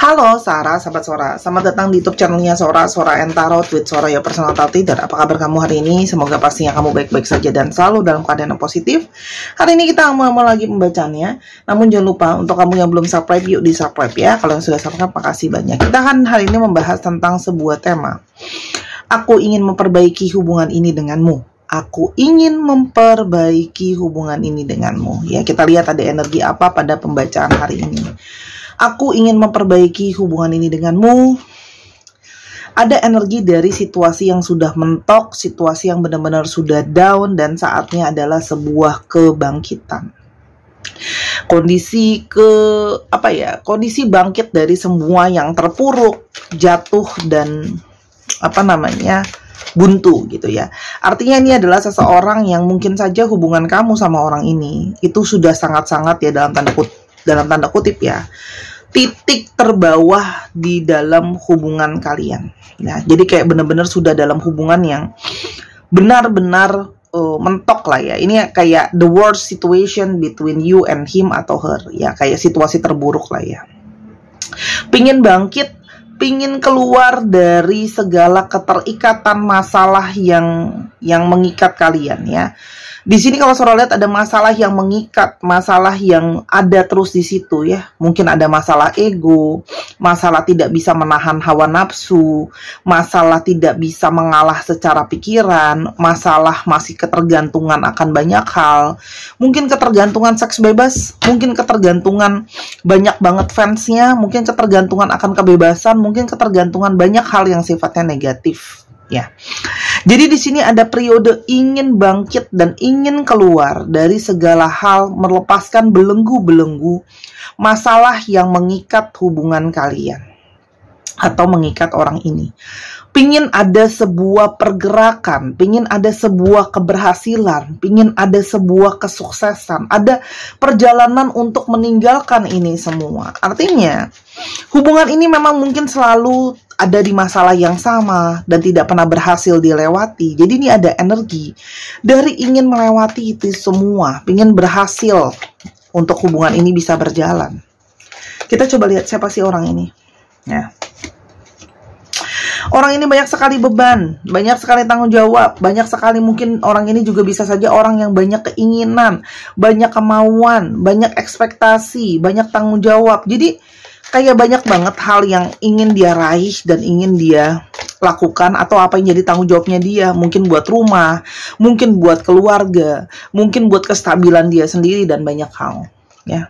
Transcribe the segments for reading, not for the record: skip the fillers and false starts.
Halo Sarah, sahabat Sora. Selamat datang di YouTube channelnya Sora and Tarot with Sora, your personal tarot reader. Apa kabar kamu hari ini? Semoga pastinya kamu baik-baik saja dan selalu dalam keadaan yang positif. Hari ini kita mau lagi pembacanya. Namun jangan lupa untuk kamu yang belum subscribe, yuk di subscribe ya. Kalau yang sudah subscribe, makasih banyak. Kita akan hari ini membahas tentang sebuah tema. Aku ingin memperbaiki hubungan ini denganmu. Aku ingin memperbaiki hubungan ini denganmu. Ya, kita lihat ada energi apa pada pembacaan hari ini. Aku ingin memperbaiki hubungan ini denganmu. Ada energi dari situasi yang sudah mentok, situasi yang benar-benar sudah down, dan saatnya adalah sebuah kebangkitan. Kondisi bangkit dari semua yang terpuruk, jatuh, dan buntu gitu ya. Artinya ini adalah seseorang yang mungkin saja hubungan kamu sama orang ini itu sudah sangat-sangat ya dalam tanda kutip ya, titik terbawah di dalam hubungan kalian. Nah, jadi kayak benar-benar sudah dalam hubungan yang benar-benar mentok lah ya. Ini kayak the worst situation between you and him atau her ya, kayak situasi terburuk lah ya. Pingin bangkit, pingin keluar dari segala keterikatan masalah yang mengikat kalian ya. Di sini kalau Sora lihat ada masalah yang mengikat, masalah yang ada terus di situ ya. Mungkin ada masalah ego, masalah tidak bisa menahan hawa nafsu, masalah tidak bisa mengalah secara pikiran, masalah masih ketergantungan akan banyak hal. Mungkin ketergantungan seks bebas, mungkin ketergantungan banyak banget fansnya, mungkin ketergantungan akan kebebasan, mungkin ketergantungan banyak hal yang sifatnya negatif. Ya, jadi di sini ada periode ingin bangkit dan ingin keluar dari segala hal, melepaskan belenggu-belenggu masalah yang mengikat hubungan kalian atau mengikat orang ini. Pingin ada sebuah pergerakan, pingin ada sebuah keberhasilan, pingin ada sebuah kesuksesan, ada perjalanan untuk meninggalkan ini semua. Artinya, hubungan ini memang mungkin selalu ada di masalah yang sama dan tidak pernah berhasil dilewati. Jadi ini ada energi dari ingin melewati itu semua, ingin berhasil untuk hubungan ini bisa berjalan. Kita coba lihat siapa sih orang ini. Ya. Orang ini banyak sekali beban, banyak sekali tanggung jawab, banyak sekali mungkin orang ini juga bisa saja orang yang banyak keinginan, banyak kemauan, banyak ekspektasi, banyak tanggung jawab. Jadi kayak banyak banget hal yang ingin dia raih dan ingin dia lakukan atau apa yang jadi tanggung jawabnya dia. Mungkin buat rumah, mungkin buat keluarga, mungkin buat kestabilan dia sendiri dan banyak hal ya.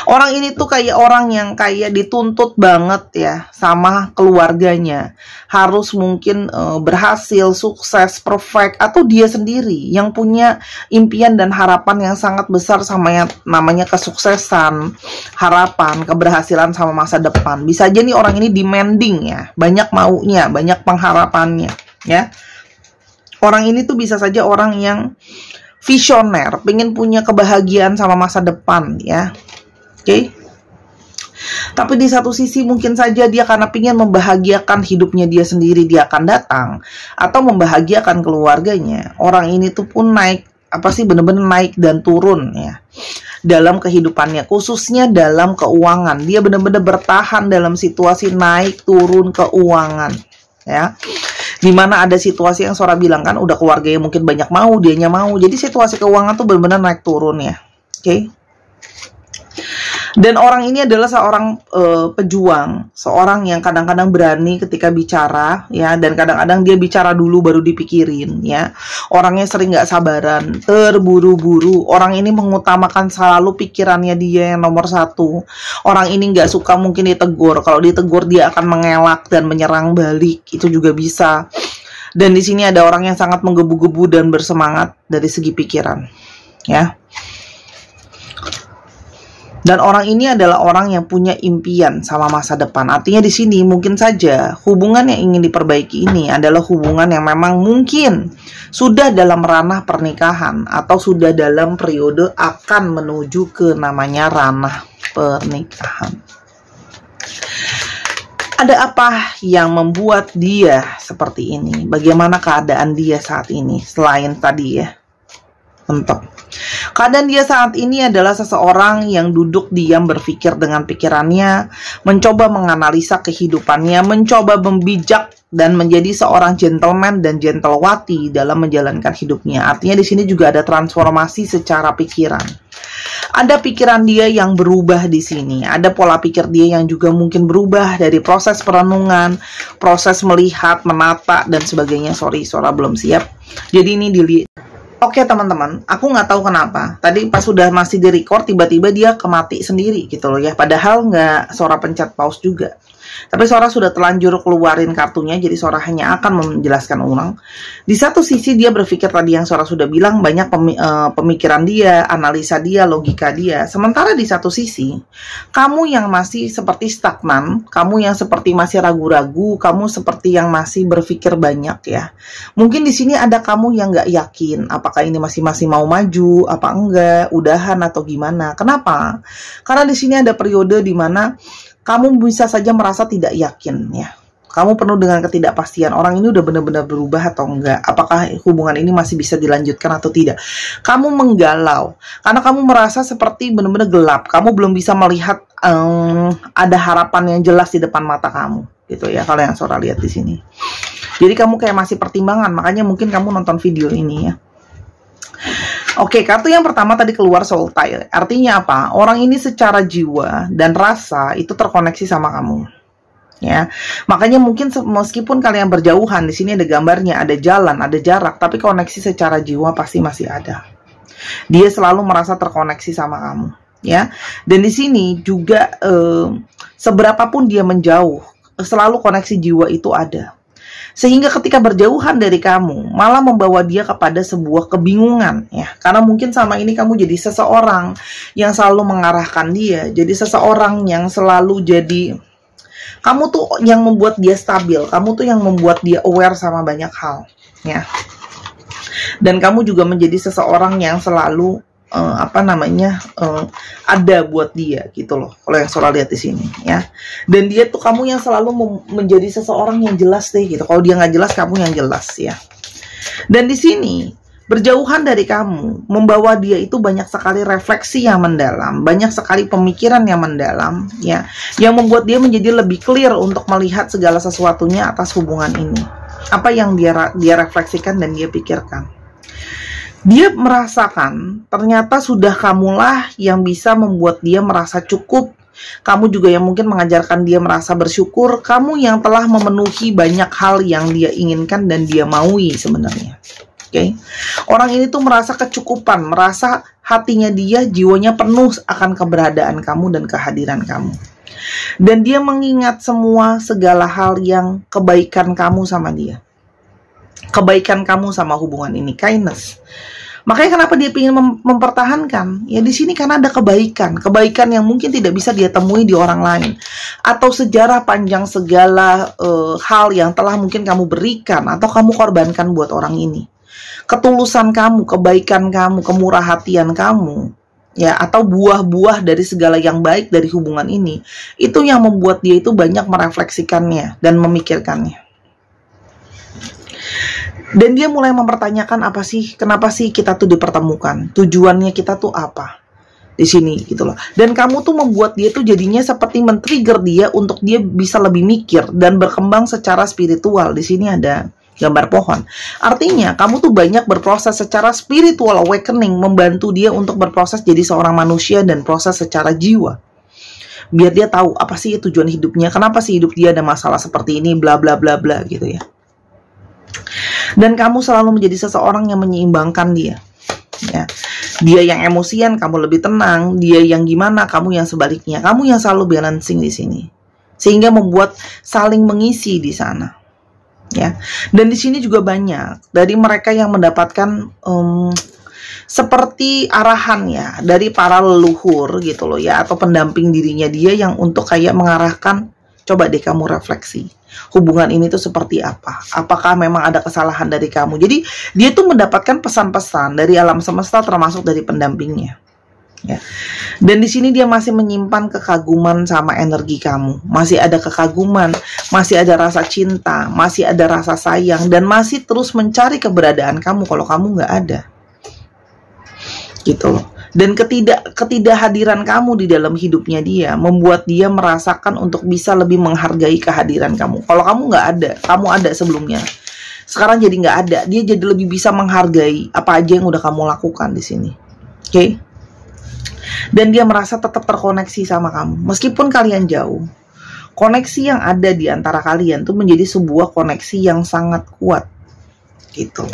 Orang ini tuh kayak orang yang kayak dituntut banget ya sama keluarganya. Harus mungkin berhasil, sukses, perfect, atau dia sendiri yang punya impian dan harapan yang sangat besar sama yang namanya kesuksesan, harapan, keberhasilan sama masa depan. Bisa aja nih orang ini demanding ya, banyak maunya, banyak pengharapannya ya. Orang ini tuh bisa saja orang yang visioner, pengen punya kebahagiaan sama masa depan ya. Oke. Tapi di satu sisi mungkin saja dia karena ingin membahagiakan hidupnya dia sendiri, dia akan datang atau membahagiakan keluarganya. Orang ini tuh pun naik, bener-bener naik dan turun ya dalam kehidupannya, khususnya dalam keuangan. Dia bener-bener bertahan dalam situasi naik turun keuangan ya. Dimana ada situasi yang Sora bilang kan, udah keluarganya mungkin banyak mau, dianya mau. Jadi situasi keuangan tuh bener-bener naik turun ya. Oke. Dan orang ini adalah seorang pejuang, seorang yang kadang-kadang berani ketika bicara ya, dan kadang-kadang dia bicara dulu baru dipikirin ya. Orangnya sering nggak sabaran, terburu-buru. Orang ini mengutamakan selalu pikirannya dia yang nomor satu. Orang ini nggak suka mungkin ditegur. Kalau ditegur dia akan mengelak dan menyerang balik, itu juga bisa. Dan di sini ada orang yang sangat menggebu-gebu dan bersemangat dari segi pikiran ya. Dan orang ini adalah orang yang punya impian sama masa depan. Artinya di sini mungkin saja hubungan yang ingin diperbaiki ini adalah hubungan yang memang mungkin sudah dalam ranah pernikahan atau sudah dalam periode akan menuju ke namanya ranah pernikahan. Ada apa yang membuat dia seperti ini? Bagaimana keadaan dia saat ini selain tadi ya? Mentok. Keadaan dia saat ini adalah seseorang yang duduk diam berpikir dengan pikirannya, mencoba menganalisa kehidupannya, mencoba membijak dan menjadi seorang gentleman dan gentlewati dalam menjalankan hidupnya. Artinya di sini juga ada transformasi secara pikiran. Ada pikiran dia yang berubah di sini. Ada pola pikir dia yang juga mungkin berubah dari proses perenungan, proses melihat, menata, dan sebagainya. Sorry, suara belum siap. Jadi ini dilihat. Oke teman-teman, aku nggak tahu kenapa. Tadi pas sudah masih di record, tiba-tiba dia kemati sendiri gitu loh ya. Padahal nggak Sora pencet pause juga. Tapi Sora sudah terlanjur keluarin kartunya, jadi Sora hanya akan menjelaskan ulang. Di satu sisi dia berpikir tadi yang Sora sudah bilang, banyak pemikiran dia, analisa dia, logika dia. Sementara di satu sisi, kamu yang masih seperti stagnan, kamu yang seperti masih ragu-ragu, kamu seperti yang masih berpikir banyak ya. Mungkin di sini ada kamu yang nggak yakin, apakah ini masih mau maju, apa enggak, udahan atau gimana. Kenapa? Karena di sini ada periode di mana kamu bisa saja merasa tidak yakin ya. Kamu penuh dengan ketidakpastian. Orang ini udah benar-benar berubah atau enggak? Apakah hubungan ini masih bisa dilanjutkan atau tidak? Kamu menggalau karena kamu merasa seperti benar-benar gelap. Kamu belum bisa melihat ada harapan yang jelas di depan mata kamu, gitu ya. Kalau yang Sora lihat di sini. Jadi kamu kayak masih pertimbangan. Makanya mungkin kamu nonton video ini ya. Oke, kartu yang pertama tadi keluar Soul Tile. Artinya apa? Orang ini secara jiwa dan rasa itu terkoneksi sama kamu. Ya. Makanya mungkin meskipun kalian berjauhan, di sini ada gambarnya, ada jalan, ada jarak, tapi koneksi secara jiwa pasti masih ada. Dia selalu merasa terkoneksi sama kamu, ya. Dan di sini juga seberapapun dia menjauh, selalu koneksi jiwa itu ada. Sehingga ketika berjauhan dari kamu, malah membawa dia kepada sebuah kebingungan ya. Karena mungkin sama ini kamu jadi seseorang yang selalu mengarahkan dia, jadi seseorang yang selalu jadi, kamu tuh yang membuat dia stabil, kamu tuh yang membuat dia aware sama banyak hal ya. Dan kamu juga menjadi seseorang yang selalu ada buat dia gitu loh. Kalau yang Sora lihat di sini ya. Dan dia tuh kamu yang selalu menjadi seseorang yang jelas deh gitu. Kalau dia nggak jelas, kamu yang jelas ya. Dan di sini berjauhan dari kamu membawa dia itu banyak sekali refleksi yang mendalam, banyak sekali pemikiran yang mendalam ya, yang membuat dia menjadi lebih clear untuk melihat segala sesuatunya atas hubungan ini. Apa yang dia refleksikan dan dia pikirkan. Dia merasakan ternyata sudah kamulah yang bisa membuat dia merasa cukup. Kamu juga yang mungkin mengajarkan dia merasa bersyukur. Kamu yang telah memenuhi banyak hal yang dia inginkan dan dia maui sebenarnya. Oke. Orang ini tuh merasa kecukupan, merasa hatinya dia, jiwanya penuh akan keberadaan kamu dan kehadiran kamu. Dan dia mengingat segala hal yang kebaikan kamu sama dia. Kebaikan kamu sama hubungan ini, kindness. Makanya kenapa dia ingin mempertahankan? Ya di sini karena ada kebaikan yang mungkin tidak bisa dia temui di orang lain, atau sejarah panjang segala hal yang telah mungkin kamu berikan atau kamu korbankan buat orang ini. Ketulusan kamu, kebaikan kamu, kemurah hatian kamu, ya, atau buah-buah dari segala yang baik dari hubungan ini, itu yang membuat dia itu banyak merefleksikannya dan memikirkannya. Dan dia mulai mempertanyakan kenapa sih kita tuh dipertemukan, tujuannya kita tuh apa di sini gitu loh. Dan kamu tuh membuat dia tuh jadinya seperti men-trigger dia untuk dia bisa lebih mikir dan berkembang secara spiritual. Di sini ada gambar pohon. Artinya kamu tuh banyak berproses secara spiritual awakening, membantu dia untuk berproses jadi seorang manusia dan proses secara jiwa. Biar dia tahu apa sih tujuan hidupnya, kenapa sih hidup dia ada masalah seperti ini, bla bla bla bla gitu ya. Dan kamu selalu menjadi seseorang yang menyeimbangkan dia. Ya. Dia yang emosian, kamu lebih tenang. Dia yang gimana, kamu yang sebaliknya. Kamu yang selalu balancing di sini. Sehingga membuat saling mengisi di sana. Ya. Dan di sini juga banyak dari mereka yang mendapatkan seperti arahan ya dari para leluhur gitu loh ya, atau pendamping dirinya dia yang untuk kayak mengarahkan, coba deh kamu refleksi. Hubungan ini tuh seperti apa? Apakah memang ada kesalahan dari kamu? Jadi dia tuh mendapatkan pesan-pesan dari alam semesta termasuk dari pendampingnya. Ya. Dan di sini dia masih menyimpan kekaguman sama energi kamu. Masih ada kekaguman, masih ada rasa cinta, masih ada rasa sayang, dan masih terus mencari keberadaan kamu kalau kamu nggak ada. Gitu loh. Dan ketidakhadiran kamu di dalam hidupnya dia membuat dia merasakan untuk bisa lebih menghargai kehadiran kamu. Kalau kamu nggak ada, kamu ada sebelumnya. Sekarang jadi nggak ada, dia jadi lebih bisa menghargai apa aja yang udah kamu lakukan di sini. Oke? Dan dia merasa tetap terkoneksi sama kamu, meskipun kalian jauh. Koneksi yang ada di antara kalian tuh menjadi sebuah koneksi yang sangat kuat, gitu.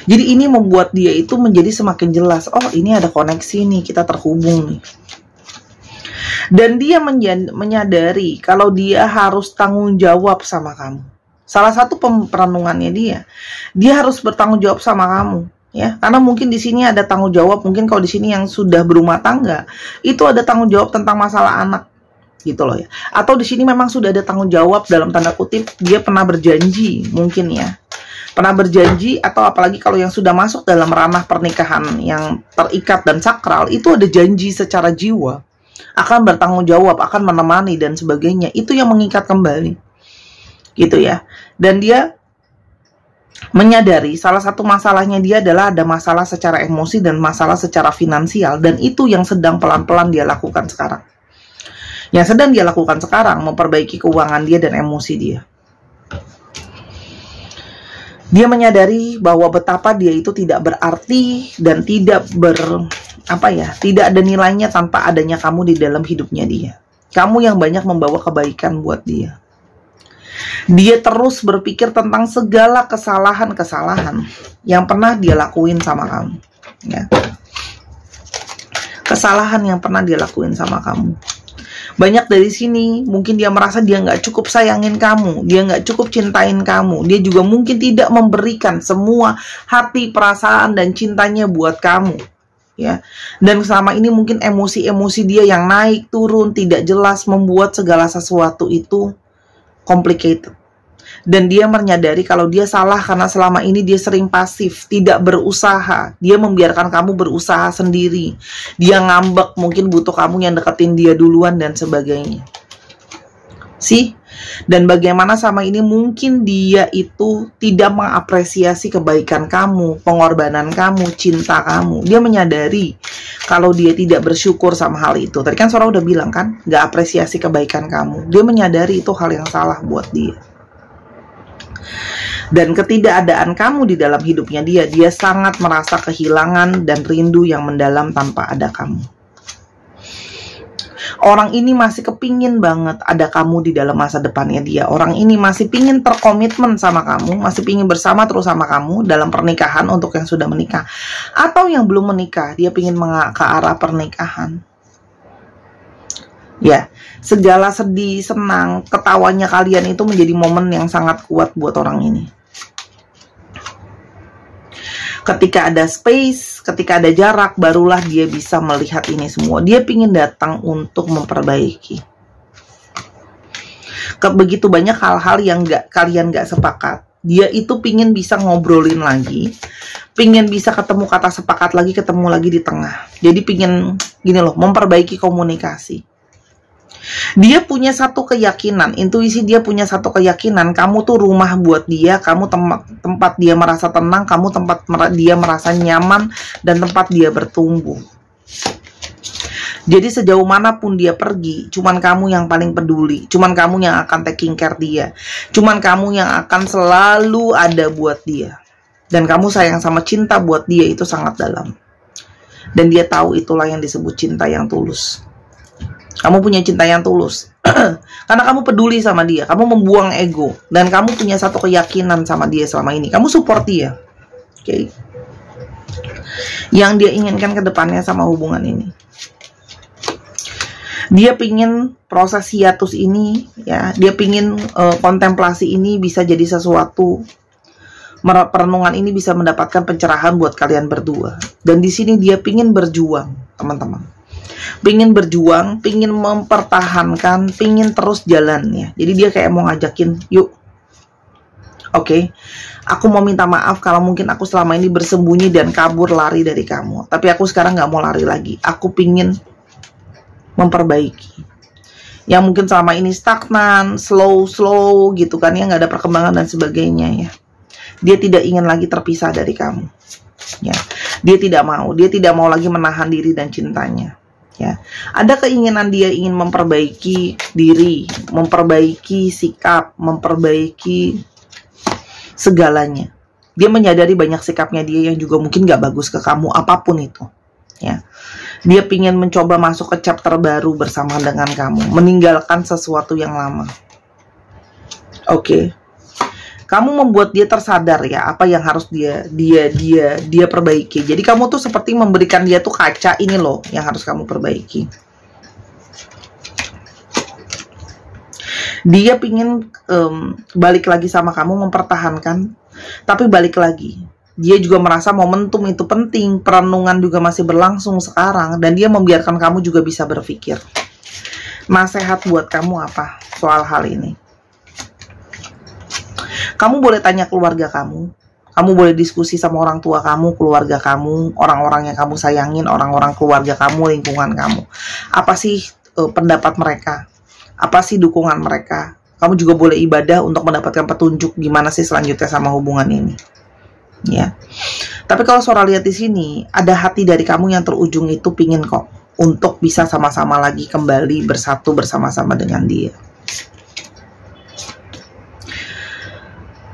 Jadi ini membuat dia itu menjadi semakin jelas, oh ini ada koneksi nih, kita terhubung nih. Dan dia menyadari kalau dia harus tanggung jawab sama kamu. Salah satu perenungannya dia harus bertanggung jawab sama kamu, ya. Karena mungkin di sini ada tanggung jawab, mungkin kalau di sini yang sudah berumah tangga, itu ada tanggung jawab tentang masalah anak, gitu loh ya. Atau di sini memang sudah ada tanggung jawab dalam tanda kutip, dia pernah berjanji, mungkin ya. Pernah berjanji, atau apalagi kalau yang sudah masuk dalam ranah pernikahan yang terikat dan sakral, itu ada janji secara jiwa akan bertanggung jawab, akan menemani dan sebagainya. Itu yang mengikat kembali, gitu ya. Dan dia menyadari salah satu masalahnya dia adalah ada masalah secara emosi dan masalah secara finansial, dan itu yang sedang pelan-pelan dia lakukan sekarang. Yang sedang dia lakukan sekarang memperbaiki keuangan dia dan emosi dia. Dia menyadari bahwa betapa dia itu tidak berarti dan tidak tidak ada nilainya tanpa adanya kamu di dalam hidupnya dia. Kamu yang banyak membawa kebaikan buat dia. Dia terus berpikir tentang segala kesalahan-kesalahan yang pernah dia lakuin sama kamu, ya. Kesalahan yang pernah dia lakuin sama kamu. Banyak dari sini, mungkin dia merasa dia nggak cukup sayangin kamu, dia nggak cukup cintain kamu, dia juga mungkin tidak memberikan semua hati, perasaan, dan cintanya buat kamu, ya. Dan selama ini mungkin emosi-emosi dia yang naik, turun, tidak jelas, membuat segala sesuatu itu complicated. Dan dia menyadari kalau dia salah karena selama ini dia sering pasif, tidak berusaha. Dia membiarkan kamu berusaha sendiri. Dia ngambek, mungkin butuh kamu yang deketin dia duluan dan sebagainya. Dan bagaimana sama ini mungkin dia itu tidak mengapresiasi kebaikan kamu, pengorbanan kamu, cinta kamu. Dia menyadari kalau dia tidak bersyukur sama hal itu. Tadi kan Sora udah bilang kan, gak apresiasi kebaikan kamu. Dia menyadari itu hal yang salah buat dia. Dan ketidakadaan kamu di dalam hidupnya dia sangat merasa kehilangan dan rindu yang mendalam tanpa ada kamu. Orang ini masih kepingin banget ada kamu di dalam masa depannya dia. Orang ini masih pingin terkomitmen sama kamu, masih pingin bersama terus sama kamu dalam pernikahan untuk yang sudah menikah. Atau yang belum menikah, dia pingin ke arah pernikahan. Ya, segala sedih, senang, ketawanya kalian itu menjadi momen yang sangat kuat buat orang ini. Ketika ada space, ketika ada jarak, barulah dia bisa melihat ini semua. Dia pingin datang untuk memperbaiki. Begitu banyak hal-hal yang kalian gak sepakat. Dia itu pingin bisa ngobrolin lagi, pingin bisa ketemu kata sepakat lagi, ketemu lagi di tengah. Jadi pingin gini loh, memperbaiki komunikasi. Dia punya satu keyakinan, intuisi dia punya satu keyakinan, kamu tuh rumah buat dia, kamu tempat dia merasa tenang, kamu tempat dia merasa nyaman, dan tempat dia bertumbuh. Jadi sejauh manapun dia pergi, cuman kamu yang paling peduli, cuman kamu yang akan taking care dia, cuman kamu yang akan selalu ada buat dia. Dan kamu sayang sama cinta buat dia itu sangat dalam. Dan dia tahu itulah yang disebut cinta yang tulus. Kamu punya cinta yang tulus karena kamu peduli sama dia, kamu membuang ego, dan kamu punya satu keyakinan sama dia selama ini. Kamu support dia, oke? Yang dia inginkan ke depannya sama hubungan ini. Dia pingin proses hiatus ini, ya, dia pingin kontemplasi ini bisa jadi sesuatu. Perenungan ini bisa mendapatkan pencerahan buat kalian berdua. Dan di sini dia pingin berjuang, teman-teman. Pingin berjuang, pingin mempertahankan, pingin terus jalan, ya. Jadi dia kayak mau ngajakin, yuk, oke, aku mau minta maaf kalau mungkin aku selama ini bersembunyi dan kabur lari dari kamu. Tapi aku sekarang gak mau lari lagi. Aku pingin memperbaiki. Yang mungkin selama ini stagnan, slow gitu kan, ya, gak ada perkembangan dan sebagainya, ya. Dia tidak ingin lagi terpisah dari kamu. Ya, dia tidak mau lagi menahan diri dan cintanya. Ya, ada keinginan dia ingin memperbaiki diri, memperbaiki sikap, memperbaiki segalanya. Dia menyadari banyak sikapnya dia yang juga mungkin gak bagus ke kamu, apapun itu. Ya, dia ingin mencoba masuk ke chapter baru bersama dengan kamu, meninggalkan sesuatu yang lama. Oke. Kamu membuat dia tersadar ya apa yang harus dia perbaiki. Jadi kamu tuh seperti memberikan dia tuh kaca, ini loh yang harus kamu perbaiki. Dia pingin balik lagi sama kamu, mempertahankan, tapi balik lagi. Dia juga merasa momentum itu penting, perenungan juga masih berlangsung sekarang, dan dia membiarkan kamu juga bisa berpikir. Nasihat buat kamu apa soal hal ini? Kamu boleh tanya keluarga kamu boleh diskusi sama orang tua kamu, keluarga kamu, orang-orang yang kamu sayangin, orang-orang keluarga kamu, lingkungan kamu. Apa sih pendapat mereka? Apa sih dukungan mereka? Kamu juga boleh ibadah untuk mendapatkan petunjuk gimana sih selanjutnya sama hubungan ini. Ya. Tapi kalau Sora lihat di sini, ada hati dari kamu yang terujung itu pingin kok untuk bisa sama-sama lagi kembali bersatu bersama-sama dengan dia.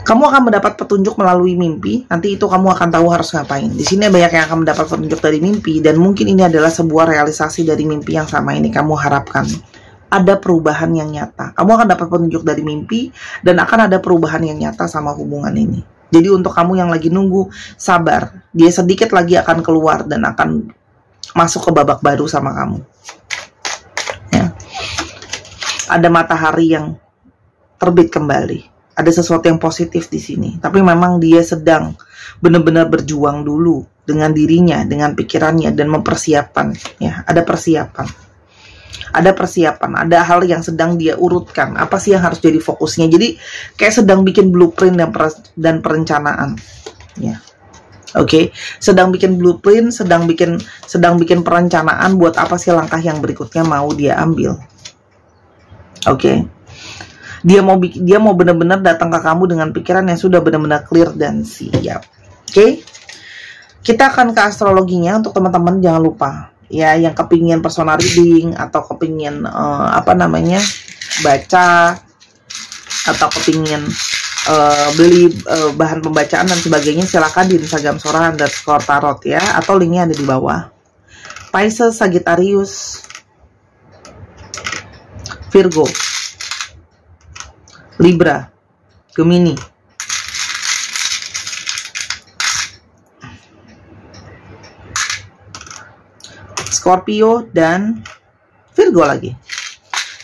Kamu akan mendapat petunjuk melalui mimpi. Nanti itu kamu akan tahu harus ngapain. Di sini banyak yang akan mendapat petunjuk dari mimpi, dan mungkin ini adalah sebuah realisasi dari mimpi yang sama ini kamu harapkan. Ada perubahan yang nyata. Kamu akan dapat petunjuk dari mimpi, dan akan ada perubahan yang nyata sama hubungan ini. Jadi untuk kamu yang lagi nunggu, sabar. Dia sedikit lagi akan keluar dan akan masuk ke babak baru sama kamu. Ya. Ada matahari yang terbit kembali. Ada sesuatu yang positif di sini. Tapi memang dia sedang benar-benar berjuang dulu dengan dirinya, dengan pikirannya, dan mempersiapkan. Ya, ada persiapan. Ada persiapan, ada hal yang sedang dia urutkan. Apa sih yang harus jadi fokusnya? Jadi kayak sedang bikin blueprint dan perencanaan. Ya. Oke, sedang bikin blueprint, sedang bikin perencanaan buat apa sih langkah yang berikutnya mau dia ambil. Oke. Dia mau benar-benar datang ke kamu dengan pikiran yang sudah benar-benar clear dan siap. Oke? Kita akan ke astrologinya untuk teman-teman, jangan lupa ya yang kepingin personal reading atau kepingin baca atau kepingin beli bahan pembacaan dan sebagainya, silakan di Instagram Sora_tarot ya, atau linknya ada di bawah. Pisces, Sagittarius, Virgo, Libra, Gemini, Scorpio, dan Virgo lagi.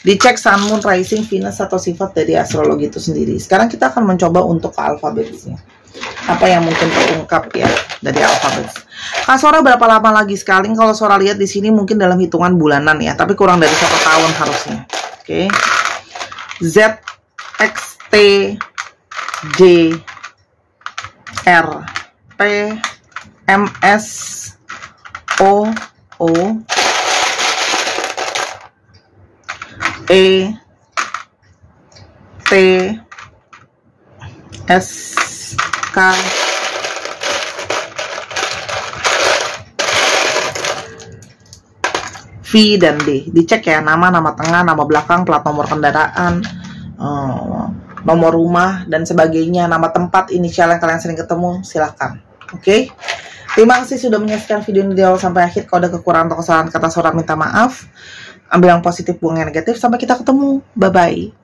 Dicek Sun, Moon, Rising, Venus atau sifat dari astrologi itu sendiri. Sekarang kita akan mencoba untuk ke alfabetnya. Apa yang mungkin terungkap ya dari alfabet. Kak Sora berapa lama lagi sekali? Kalau Sora lihat di sini mungkin dalam hitungan bulanan ya, tapi kurang dari 1 tahun harusnya. Oke. Z, X, T, J, R, P, M, S, O, E, T, S, K, V, dan D. Dicek ya nama tengah, nama belakang, plat nomor kendaraan, nomor rumah, dan sebagainya, nama tempat, inisial yang kalian sering ketemu, silahkan. Oke? Terima kasih sudah menyaksikan video ini dari awal sampai akhir. Kalau ada kekurangan atau kesalahan kata Sora minta maaf. Ambil yang positif, buang yang negatif. Sampai kita ketemu. Bye-bye.